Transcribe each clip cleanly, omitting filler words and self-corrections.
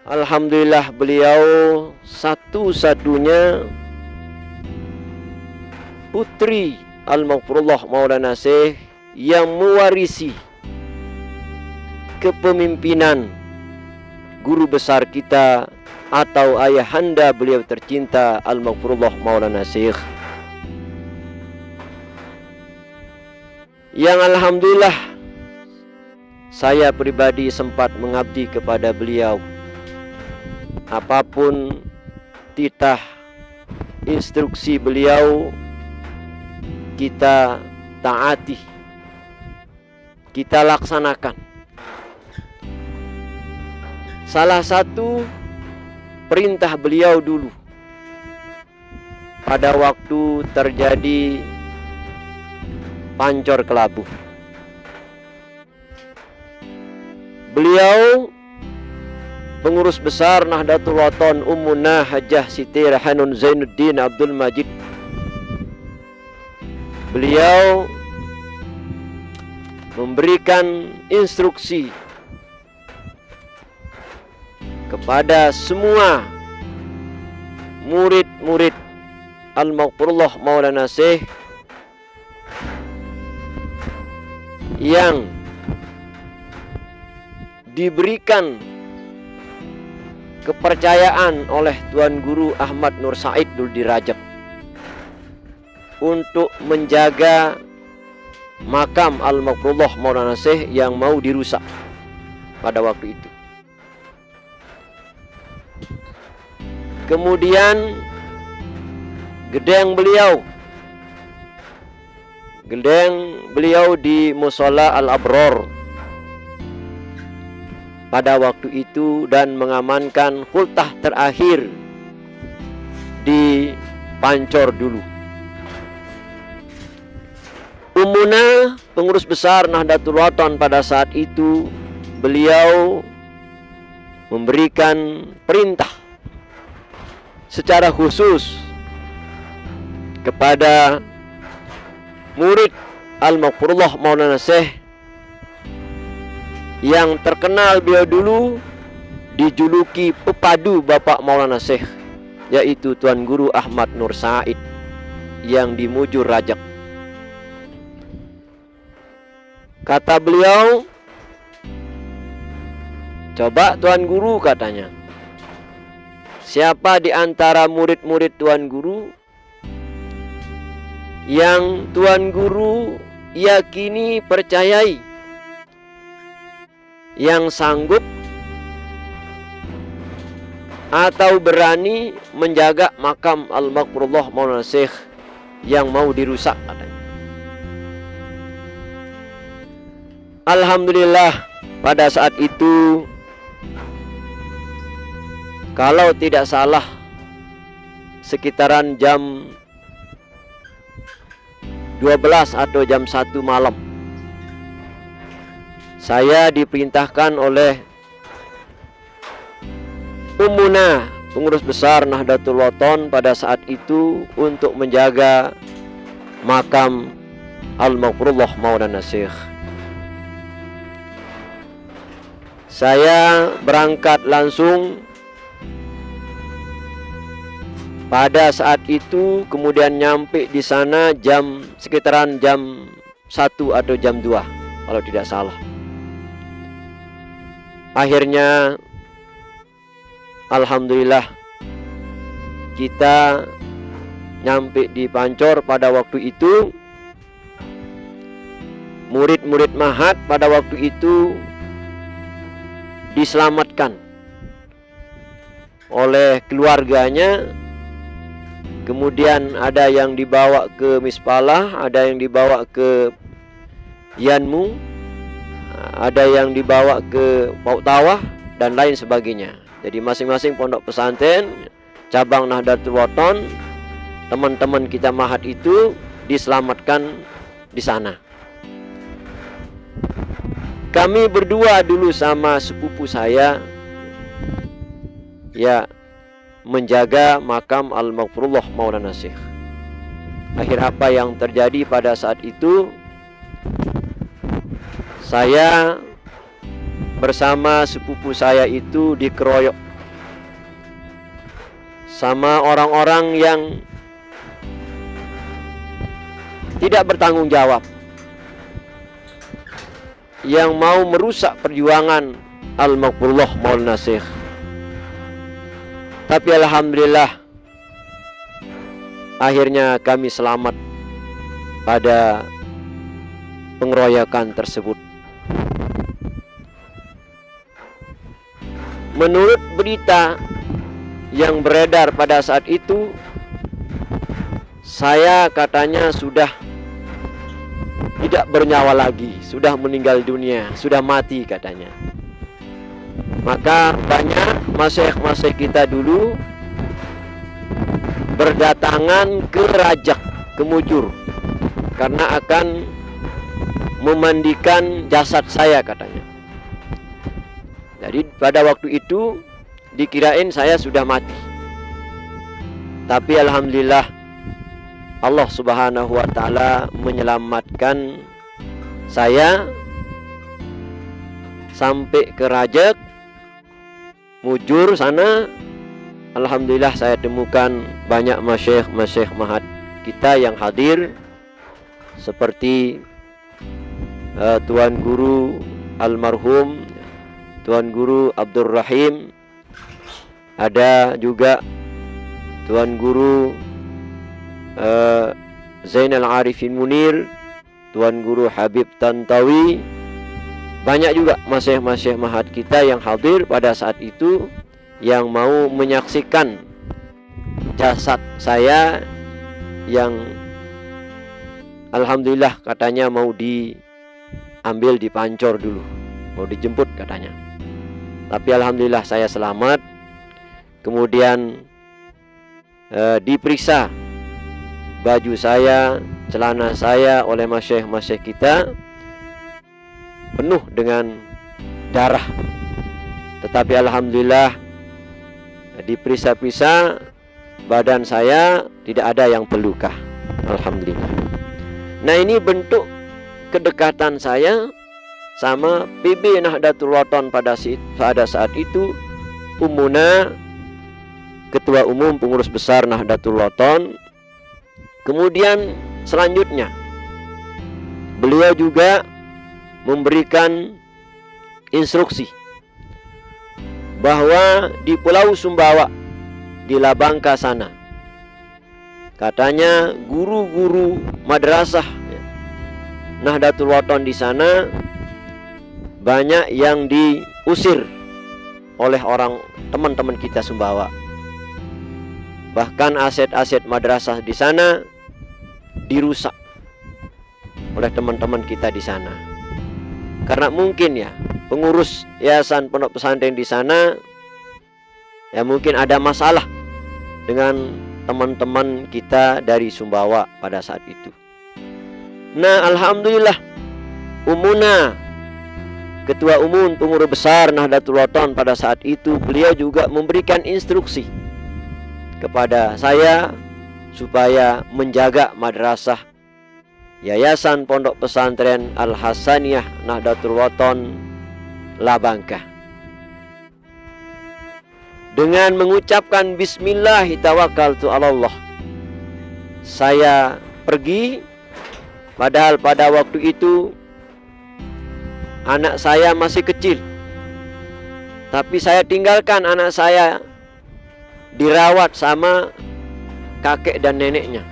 Alhamdulillah beliau satu-satunya putri Al-Maghfurullah Maulana Syekh yang mewarisi kepemimpinan guru besar kita atau ayahanda beliau tercinta Al-Maghfurullah Maulana Syekh, yang alhamdulillah saya pribadi sempat mengabdi kepada beliau. Apapun titah instruksi beliau kita taati, kita laksanakan. Salah satu perintah beliau dulu pada waktu terjadi Pancor Kelabu, beliau pengurus besar Nahdlatul Wathon Ummuna Hajjah Siti Rahanun Zainuddin Abdul Majid, beliau memberikan instruksi kepada semua murid-murid Al-Maghfurullah Maulana Syekh yang diberikan kepercayaan oleh Tuan Guru Ahmad Nur Said Duldi Rajab untuk menjaga makam Al-Maghfurullah Maulana Syekh yang mau dirusak pada waktu itu. Kemudian gedeng beliau di Mushola Al-Abror pada waktu itu dan mengamankan khultah terakhir di Pancor dulu. Ummuna, pengurus besar Nahdlatul Wathon pada saat itu, beliau memberikan perintah secara khusus kepada murid Al-Maghfurullah Maulana Syekh yang terkenal beliau dulu dijuluki pepadu Bapak Maulana Syekh, yaitu Tuan Guru Ahmad Nur Said yang di Mujur Rajab. Kata beliau, coba Tuan Guru, katanya, siapa di antara murid-murid Tuan Guru yang Tuan Guru yakini, percayai, yang sanggup atau berani menjaga makam Al-Maghfurullah Maulana Syekh yang mau dirusak, katanya. Alhamdulillah pada saat itu, kalau tidak salah sekitaran jam 12 atau jam 1 malam, saya diperintahkan oleh Ummuna, pengurus besar Nahdlatul Wathon pada saat itu, untuk menjaga makam Al-Maghfurullah Maulana Syekh. Saya berangkat langsung pada saat itu, kemudian nyampe di sana sekitaran jam 1 atau jam 2 kalau tidak salah. Akhirnya alhamdulillah kita nyampe di Pancor pada waktu itu. Murid-murid Mahat pada waktu itu diselamatkan oleh keluarganya. Kemudian ada yang dibawa ke Mispalah, ada yang dibawa ke Yanmu, ada yang dibawa ke Pautawah, dan lain sebagainya. Jadi masing-masing pondok pesantren cabang Nahdlatul Wathon, teman-teman kita Mahat itu diselamatkan di sana. Kami berdua dulu sama sepupu saya, ya, menjaga makam Al-Maghfurullah Maulana Syekh. Akhir apa yang terjadi pada saat itu, saya bersama sepupu saya itu dikeroyok sama orang-orang yang tidak bertanggung jawab, yang mau merusak perjuangan Al-Maqbullah Maulana Syekh. Tapi alhamdulillah akhirnya kami selamat pada pengeroyokan tersebut. Menurut berita yang beredar pada saat itu, saya katanya sudah tidak bernyawa lagi, sudah meninggal dunia, sudah mati katanya. Maka banyak masyayikh-masyayikh kita dulu berdatangan ke Rajak, ke Mujur, karena akan memandikan jasad saya katanya. Jadi pada waktu itu dikirain saya sudah mati. Tapi alhamdulillah Allah Subhanahu wa taala menyelamatkan saya sampai ke Rajak Mujur sana. Alhamdulillah saya temukan banyak masyayikh mahat kita yang hadir, seperti Tuan Guru almarhum Tuan Guru Abdul Rahim, ada juga Tuan Guru Zainal Arifin Munir, Tuan Guru Habib Tantawi. Banyak juga masyayikh mahat kita yang hadir pada saat itu, yang mau menyaksikan jasad saya yang alhamdulillah katanya mau diambil di Pancor dulu, mau dijemput katanya. Tapi alhamdulillah saya selamat. Kemudian diperiksa baju saya, celana saya oleh masyayikh kita, penuh dengan darah. Tetapi alhamdulillah diperiksa-periksa badan saya tidak ada yang terluka, alhamdulillah. Nah, ini bentuk kedekatan saya sama PB Nahdlatul Wathon pada saat itu. Ummuna, Ketua Umum Pengurus Besar Nahdlatul Wathon. Kemudian selanjutnya beliau juga memberikan instruksi bahwa di Pulau Sumbawa, di Labangka sana, katanya guru-guru madrasah Nahdlatul Wathon di sana banyak yang diusir oleh teman-teman kita Sumbawa. Bahkan aset-aset madrasah di sana dirusak oleh teman-teman kita di sana. Karena mungkin ya pengurus yayasan pondok pesantren di sana ya mungkin ada masalah dengan teman-teman kita dari Sumbawa pada saat itu. Nah, alhamdulillah Ummuna, Ketua Umum Pengurus Besar Nahdlatul Wathon pada saat itu, beliau juga memberikan instruksi kepada saya supaya menjaga madrasah Yayasan Pondok Pesantren Al-Hasaniyah Nahdlatul Wathon Labangka. Dengan mengucapkan Bismillahi tawakkaltu 'alallah, saya pergi. Padahal pada waktu itu anak saya masih kecil, tapi saya tinggalkan anak saya dirawat sama kakek dan neneknya.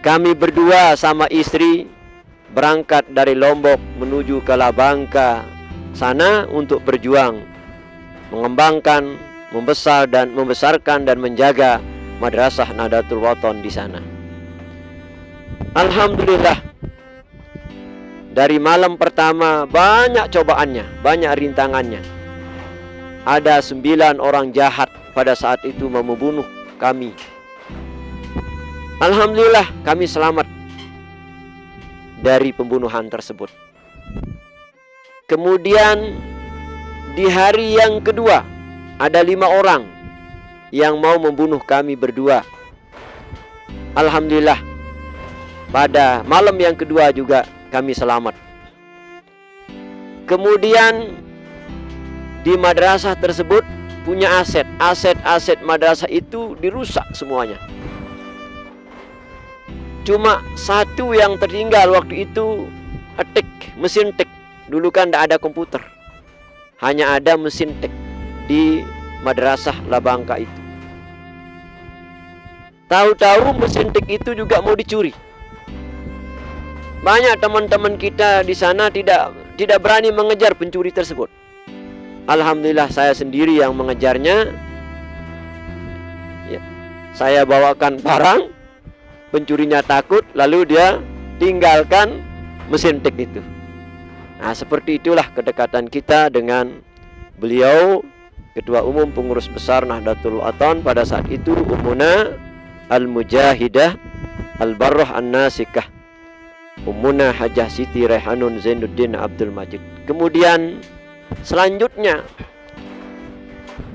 Kami berdua sama istri berangkat dari Lombok menuju ke Labangka sana untuk berjuang mengembangkan, membesarkan dan menjaga madrasah Nahdlatul Wathon di sana. Alhamdulillah, dari malam pertama banyak cobaannya, banyak rintangannya. Ada 9 orang jahat pada saat itu mau membunuh kami. Alhamdulillah kami selamat dari pembunuhan tersebut. Kemudian di hari yang kedua ada 5 orang yang mau membunuh kami berdua. Alhamdulillah pada malam yang kedua juga kami selamat. Kemudian di madrasah tersebut punya aset madrasah itu dirusak semuanya. Cuma satu yang tertinggal waktu itu, mesin tik. Dulu kan tidak ada komputer, hanya ada mesin tik di madrasah Labangka itu. Tahu-tahu mesin tik itu juga mau dicuri. Banyak teman-teman kita di sana tidak berani mengejar pencuri tersebut. Alhamdulillah saya sendiri yang mengejarnya. Ya, saya bawakan barang, pencurinya takut, lalu dia tinggalkan mesin tik itu. Nah, seperti itulah kedekatan kita dengan beliau, Ketua Umum Pengurus Besar Nahdlatul Ulama pada saat itu, Ummuna Al-Mujahidah Al-Barrah An-Nasikah, Ummuna Hajah Siti Raihanun Zainuddin Abdul Majid. Kemudian selanjutnya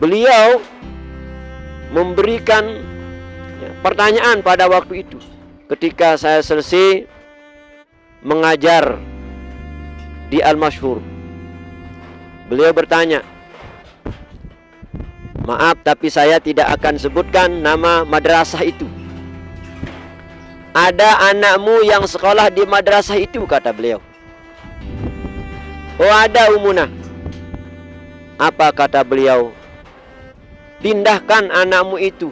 beliau memberikan pertanyaan pada waktu itu ketika saya selesai mengajar di Al-Masyhur. Beliau bertanya, maaf tapi saya tidak akan sebutkan nama madrasah itu. Ada anakmu yang sekolah di madrasah itu, kata beliau. Oh ada Ummuna. Apa kata beliau? Pindahkan anakmu itu.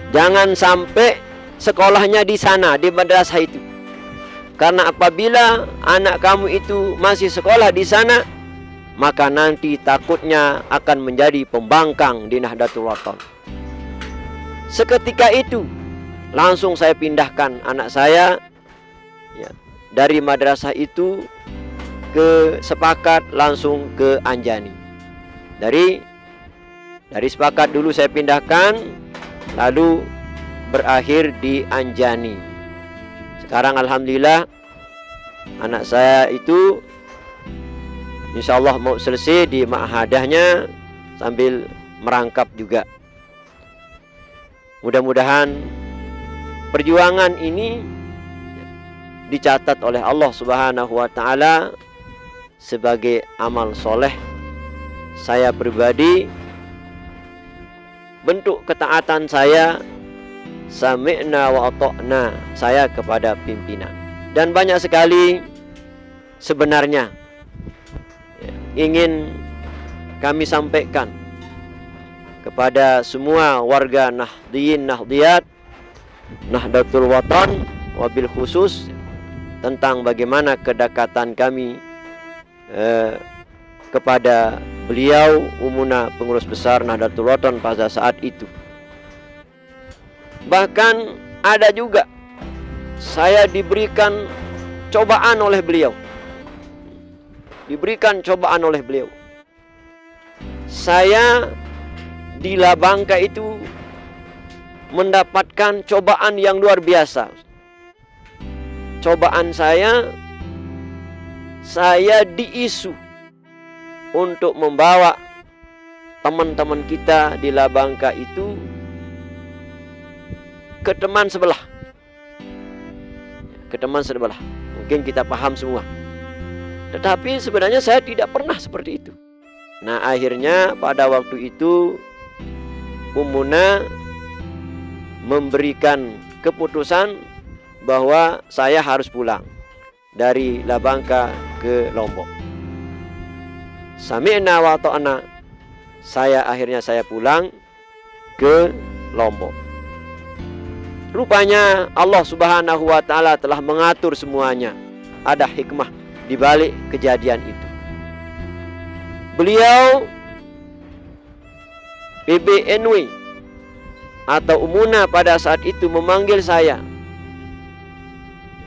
Jangan sampai sekolahnya di sana, di madrasah itu. Karena apabila anak kamu itu masih sekolah di sana, maka nanti takutnya akan menjadi pembangkang di Nahdlatul Ulama. Seketika itu langsung saya pindahkan anak saya dari madrasah itu ke Sepakat langsung ke Anjani. Dari Sepakat dulu saya pindahkan, lalu berakhir di Anjani. Sekarang alhamdulillah anak saya itu insya Allah mau selesai di ma'hadahnya sambil merangkap juga. Mudah-mudahan perjuangan ini dicatat oleh Allah Subhanahu wa Ta'ala sebagai amal soleh saya pribadi, bentuk ketaatan saya, sami'na wa ata'na, saya kepada pimpinan. Dan banyak sekali sebenarnya ingin kami sampaikan kepada semua warga Nahdliyin Nahdliyat, Nahdlatul Watan, wabil khusus tentang bagaimana kedekatan kami kepada beliau Ummuna Pengurus Besar Nahdlatul Watan pada saat itu. Bahkan ada juga saya diberikan cobaan oleh beliau. Saya di Labangka itu mendapatkan cobaan yang luar biasa. Cobaan saya diisu untuk membawa teman-teman kita di Labangka itu ke teman sebelah. Mungkin kita paham semua. Tetapi sebenarnya saya tidak pernah seperti itu. Nah, akhirnya pada waktu itu Ummuna memberikan keputusan bahwa saya harus pulang dari Labangka ke Lombok. Sami'na wa ta'na. Akhirnya saya pulang ke Lombok. Rupanya Allah Subhanahu wa Ta'ala telah mengatur semuanya. Ada hikmah di balik kejadian itu. Beliau PBNW atau Ummuna pada saat itu memanggil saya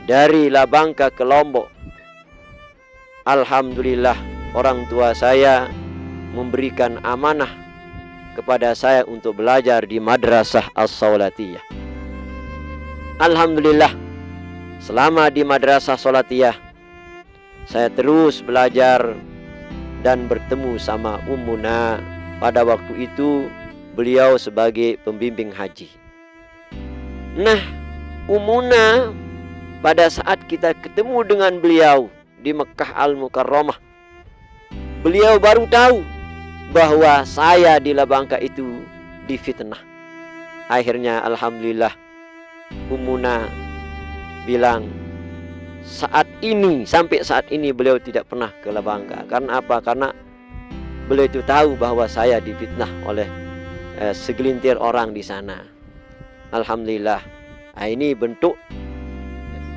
dari Labangka ke Lombok. Alhamdulillah orang tua saya memberikan amanah kepada saya untuk belajar di Madrasah As-Saulatiyah. Alhamdulillah selama di Madrasah Saulatiyah saya terus belajar dan bertemu sama Ummuna. Pada waktu itu beliau sebagai pembimbing haji. Nah, Ummuna pada saat kita ketemu dengan beliau di Mekah Al-Mukarramah, beliau baru tahu bahwa saya di Labangka itu difitnah. Akhirnya alhamdulillah Ummuna bilang sampai saat ini beliau tidak pernah ke Labangka. Karena apa? Karena beliau itu tahu bahwa saya difitnah oleh segelintir orang di sana. Alhamdulillah. Nah, ini bentuk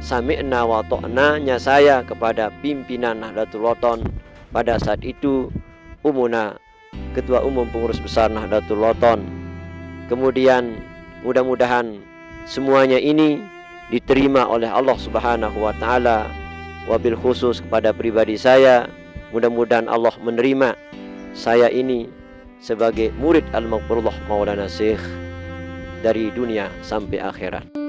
sami'na wa ta'na-nya saya kepada pimpinan Nahdlatul Wathon pada saat itu, Ummuna, Ketua Umum Pengurus Besar Nahdlatul Wathon. Kemudian mudah-mudahan semuanya ini diterima oleh Allah Subhanahu wa taala. Wabil khusus kepada pribadi saya, mudah-mudahan Allah menerima saya ini sebagai murid Al-Maghfurullah Maulana Syekh dari dunia sampai akhirat.